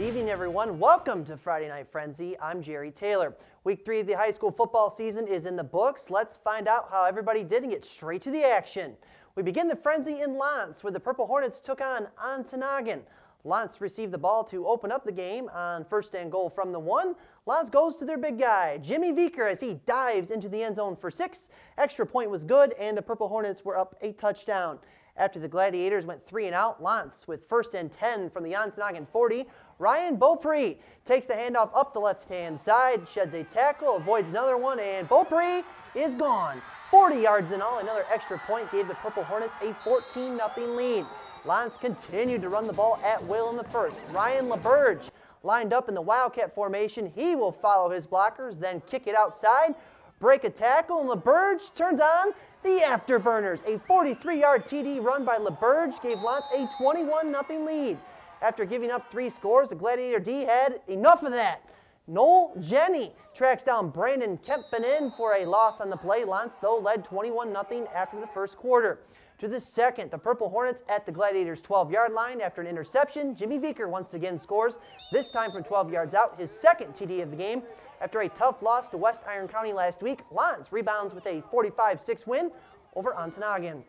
Good evening, everyone. Welcome to Friday Night Frenzy. I'm Jerry Taylor. Week 3 of the high school football season is in the books. Let's find out how everybody did and get straight to the action. We begin the frenzy in L'Anse, where the Purple Hornets took on Ontonagon. L'Anse received the ball to open up the game on first and goal from the 1. L'Anse goes to their big guy, Jimmy Vicker, as he dives into the end zone for 6. Extra point was good, and the Purple Hornets were up a touchdown. After the Gladiators went 3 and out, L'Anse with first and 10 from the Ontonagon 40. Ryan Beaupre takes the handoff up the left-hand side, sheds a tackle, avoids another one, and Beaupre is gone. 40 yards in all. Another extra point gave the Purple Hornets a 14-0 lead. L'Anse continued to run the ball at will in the first. Ryan LaBerge lined up in the Wildcat formation. He will follow his blockers, then kick it outside, break a tackle, and LaBerge turns on the afterburners. A 43-yard TD run by LaBerge gave L'Anse a 21-0 lead. After giving up 3 scores, the Gladiator D had enough of that. Noel Jenny tracks down Brandon Kempinen for a loss on the play. L'Anse, though, led 21-0 after the first quarter. To the second, the Purple Hornets at the Gladiators' 12-yard line after an interception. Jimmy Vicker once again scores, this time from 12 yards out, his second TD of the game. After a tough loss to West Iron County last week, L'Anse rebounds with a 45-6 win over Ontonagon.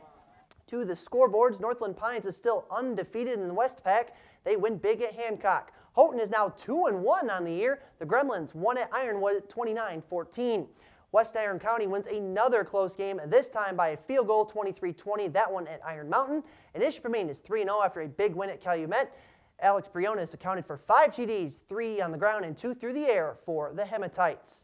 To the scoreboards, Northland Pines is still undefeated in the West Pack. They win big at Hancock. Houghton is now 2-1 on the year. The Gremlins won at Ironwood at 29-14. West Iron County wins another close game, this time by a field goal, 23-20, that one at Iron Mountain. And Ishpeming is 3-0 after a big win at Calumet. Alex Briones accounted for 5 TDs, 3 on the ground and 2 through the air for the Hematites.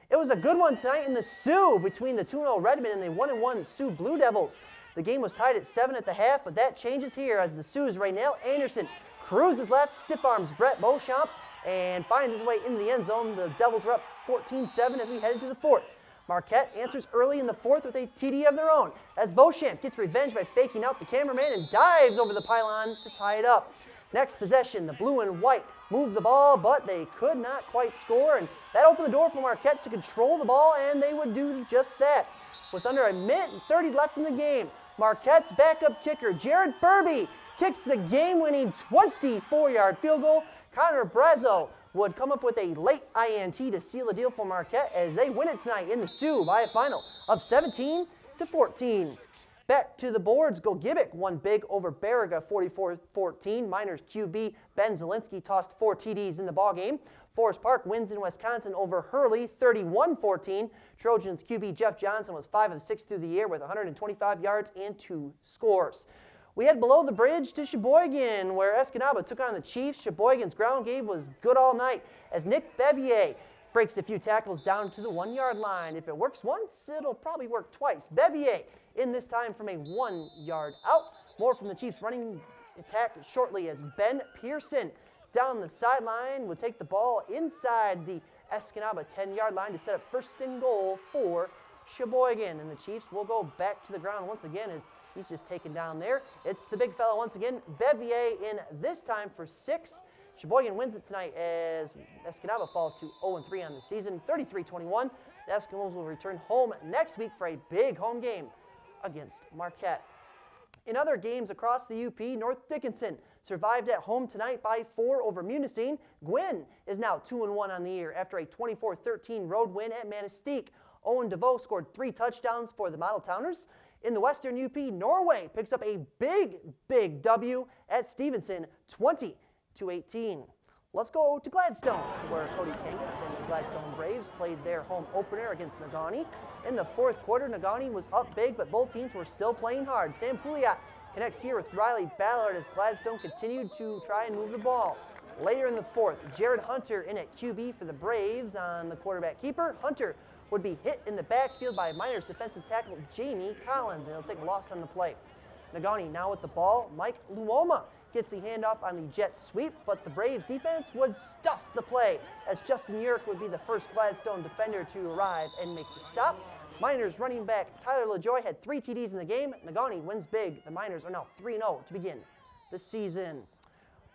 It was a good one tonight in the Sioux between the 2-0 Redmond and the 1-1 Sioux Blue Devils. The game was tied at 7 at the half, but that changes here as the Sioux's Raynell Anderson cruises left, stiff arms Brett Beauchamp, and finds his way into the end zone. The Devils were up 14-7 as we headed to the 4th. Marquette answers early in the 4th with a TD of their own as Beauchamp gets revenge by faking out the cameraman and dives over the pylon to tie it up. Next possession, the blue and white move the ball, but they could not quite score, and that opened the door for Marquette to control the ball, and they would do just that. With under a minute and 30 left in the game, Marquette's backup kicker, Jared Burby, kicks the game-winning 24-yard field goal. Connor Brazo would come up with a late INT to seal the deal for Marquette as they win it tonight in the Sioux by a final of 17-14. Back to the boards, Gogebic won big over Baraga 44-14. Miners QB Ben Zielinski tossed 4 TDs in the ballgame. Forest Park wins in Wisconsin over Hurley 31-14. Trojans QB Jeff Johnson was 5 of 6 through the air with 125 yards and 2 scores. We head below the bridge to Sheboygan, where Escanaba took on the Chiefs. Sheboygan's ground game was good all night as Nick Bevier breaks a few tackles down to the 1-yard line. If it works once, it'll probably work twice. Bevier in this time from a 1-yard out. More from the Chiefs running attack shortly as Ben Pearson down the sideline would take the ball inside the Escanaba 10-yard line to set up first and goal for Sheboygan. And the Chiefs will go back to the ground once again as he's just taken down there. It's the big fella once again, Bevier in this time for 6. Sheboygan wins it tonight as Escanaba falls to 0-3 on the season, 33-21. The Eskimos will return home next week for a big home game against Marquette. In other games across the UP, North Dickinson survived at home tonight by 4 over Munising. Gwynn is now 2-1 on the year after a 24-13 road win at Manistee. Owen DeVoe scored 3 touchdowns for the Model Towners. In the Western UP, Norway picks up a big W at Stevenson, 20-18. Let's go to Gladstone, where Cody Kangas and the Gladstone Braves played their home opener against Negaunee. In the 4th quarter, Negaunee was up big, but both teams were still playing hard. Sam Pouliot connects here with Riley Ballard as Gladstone continued to try and move the ball. Later in the 4th, Jared Hunter in at QB for the Braves on the quarterback keeper. Hunter would be hit in the backfield by Miners defensive tackle Jamie Collins, and he'll take a loss on the play. Negaunee now with the ball. Mike Luoma gets the handoff on the jet sweep, but the Braves defense would stuff the play as Justin Yerk would be the first Gladstone defender to arrive and make the stop. Miners running back Tyler LaJoy had 3 TDs in the game. Negaunee wins big. The Miners are now 3-0 to begin the season.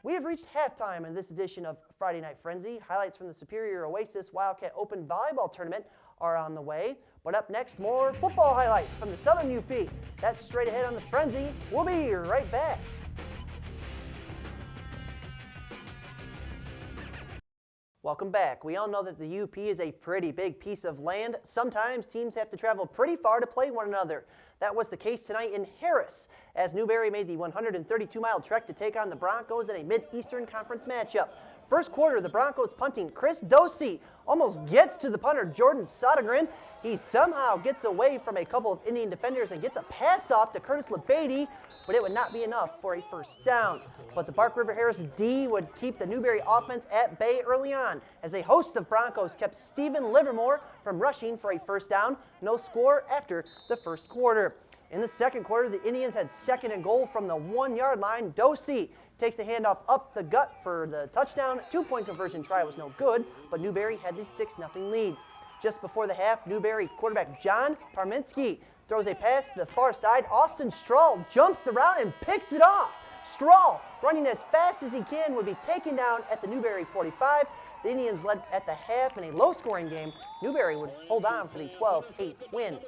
We have reached halftime in this edition of Friday Night Frenzy. Highlights from the Superior Oasis Wildcat Open Volleyball Tournament are on the way. But up next, more football highlights from the Southern UP. That's straight ahead on the Frenzy. We'll be right back. Welcome back. We all know that the UP is a pretty big piece of land. Sometimes teams have to travel pretty far to play one another. That was the case tonight in Harris, as Newberry made the 132-mile trek to take on the Broncos in a Mid-Eastern Conference matchup. First quarter, the Broncos punting Chris Dosey almost gets to the punter Jordan Sodergren. He somehow gets away from a couple of Indian defenders and gets a pass off to Curtis LeBady, but it would not be enough for a first down. But the Bark River Harris D would keep the Newberry offense at bay early on, as a host of Broncos kept Stephen Livermore from rushing for a first down. No score after the first quarter. In the second quarter, the Indians had second and goal from the 1-yard line. Dosey takes the handoff up the gut for the touchdown. Two-point conversion try was no good, but Newberry had the 6-0 lead. Just before the half, Newberry quarterback John Parminski throws a pass to the far side. Austin Strahl jumps the route and picks it off. Strahl, running as fast as he can, would be taken down at the Newberry 45. The Indians led at the half in a low-scoring game. Newberry would hold on for the 12-8 win.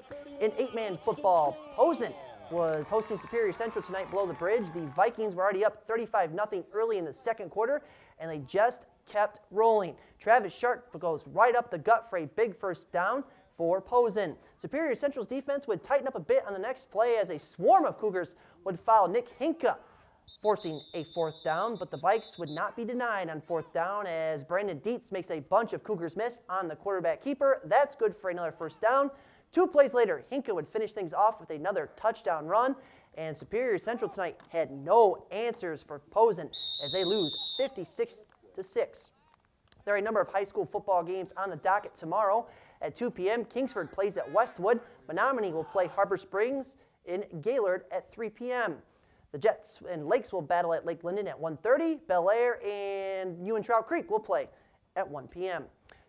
In 8-man football, Posen was hosting Superior Central tonight below the bridge. The Vikings were already up 35-0 early in the second quarter, and they just kept rolling. Travis Sharp goes right up the gut for a big first down for Posen. Superior Central's defense would tighten up a bit on the next play as a swarm of Cougars would foul Nick Hinka, forcing a fourth down, but the Vikes would not be denied on fourth down as Brandon Dietz makes a bunch of Cougars miss on the quarterback keeper. That's good for another first down. 2 plays later, Hinka would finish things off with another touchdown run, and Superior Central tonight had no answers for Posen as they lose 56-6. There are a number of high school football games on the docket tomorrow. At 2 p.m., Kingsford plays at Westwood. Menominee will play Harbor Springs in Gaylord at 3 p.m. The Jets and Lakes will battle at Lake Linden at 1:30. Bel Air and Trout Creek will play at 1 p.m.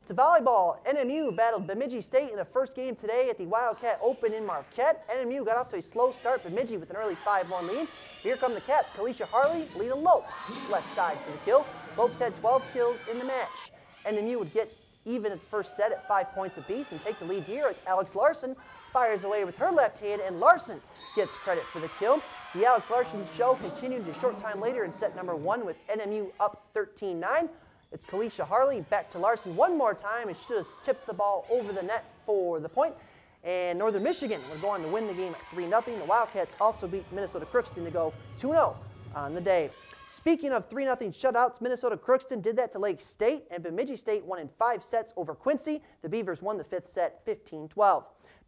To volleyball, NMU battled Bemidji State in the first game today at the Wildcat Open in Marquette. NMU got off to a slow start, Bemidji with an early 5-1 lead. Here come the Cats. Kalisha Harley, Lita Lopes, left side for the kill. Lopes had 12 kills in the match. NMU would get even at the first set at 5 points apiece and take the lead here as Alex Larson fires away with her left hand, and Larson gets credit for the kill. The Alex Larson show continued a short time later in set number 1 with NMU up 13-9. It's Kalisha Harley back to Larson one more time, and she just tipped the ball over the net for the point. And Northern Michigan would go on to win the game at 3-0. The Wildcats also beat Minnesota Crookston to go 2-0 on the day. Speaking of 3-0 shutouts, Minnesota Crookston did that to Lake State, and Bemidji State won in 5 sets over Quincy. The Beavers won the 5th set 15-12.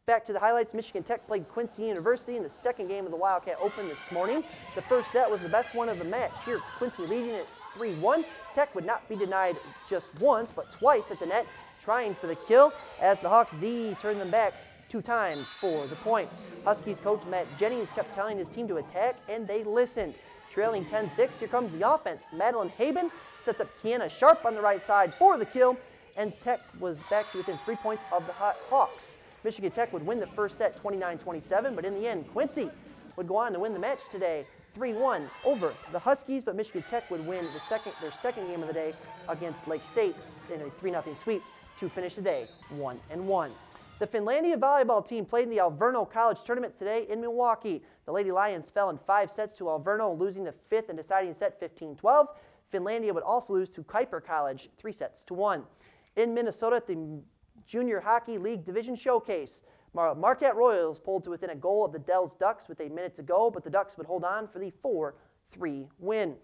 Back to the highlights, Michigan Tech played Quincy University in the second game of the Wildcat Open this morning. The first set was the best one of the match. Here, Quincy leading at 3-1. Tech would not be denied just once, but twice at the net, trying for the kill as the Hawks D turned them back 2 times for the point. Huskies coach Matt Jennings kept telling his team to attack, and they listened. Trailing 10-6, here comes the offense. Madeline Haben sets up Kiana Sharp on the right side for the kill, and Tech was back to within 3 points of the Hawks. Michigan Tech would win the first set 29-27, but in the end, Quincy would go on to win the match today 3-1 over the Huskies, but Michigan Tech would win their second game of the day against Lake State in a 3-0 sweep to finish the day 1-1. The Finlandia volleyball team played in the Alverno College tournament today in Milwaukee. The Lady Lions fell in 5 sets to Alverno, losing the 5th and deciding set 15-12. Finlandia would also lose to Kuiper College 3-1. In Minnesota at the Junior Hockey League Division Showcase, Marquette Royals pulled to within a goal of the Dells Ducks with 8 minutes to go, but the Ducks would hold on for the 4-3 win.